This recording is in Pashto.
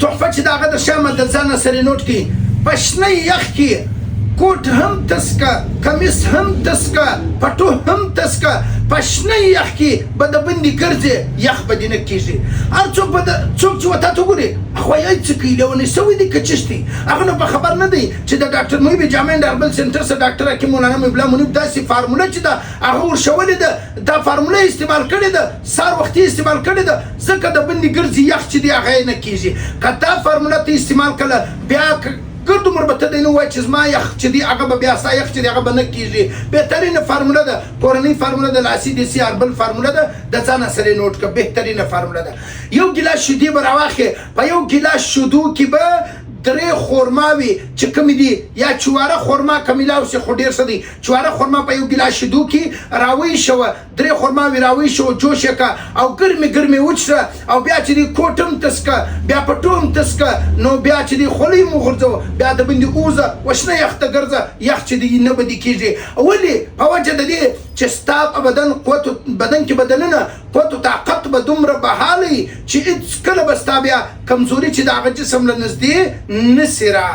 تحفه چې د هغه د شامه د ځانه سره نوټ کړي په شنه یخ کې کوټ هم تسکه کمیس هم تسکه پټو هم تسکه په شنه یخ کې به د بندي ګرځې یخ به دې نه کېږي هر څوک چې ورته ته وګورې هغه وایي څه کوي لیونی سوی دی که چشتي هغه نو په خبر نه دی چې د ډاکټر محیب جامع اینډ هربل سنټر څخه ډاکټر حکیم مولانا محیب الله منیب داسې فارموله چې ده هغه ورشولې ده دا فارموله استعمال کړې ده سهار وختي استعمال کړې ده ځکه د بندي ګرځي یخ چې دی هغه یې نه کېږي که دا فارموله ته استعمال کړه بیا ګرد عمر به ته دی نه وایي چې زما یخ چې دی هغه به بیا ستا یخ چې دی هغه به نه کېږي بهترینه فارموله ده کورنۍ فارموله ده لاسی دیسي هربل فارموله ده د ځانه سره نوټ کړه بهترینه فارموله ده یو ګیلاس شیدې به راواخلې په یو ګیلاس شیدو کې به 3 خورما وي چې کومې دي یا چواره خورما کمیلاو سي خو ډېر څه دي چواره خورما په یو ګیلاس شیدو کې راوی شوه 3 خورما وي راوی شوه جوش یې کړه او ګرمې وچړه او بیا چې دې کوټ هم تسکه بیا پټو هم تسکه نو بیا چې دې خولۍ مو غورځوه بیا د بندې اوزه وشنه یخ ته ګرځه یخ چې دې نه به دې کېږي ولې په وجه د دې چې ستا په بدن کې بدنونه قوت و طاقت به دومره بحالي چې هېڅکله به ستا بیا کمزوري چې د هغه جسم له نږدې نه سي را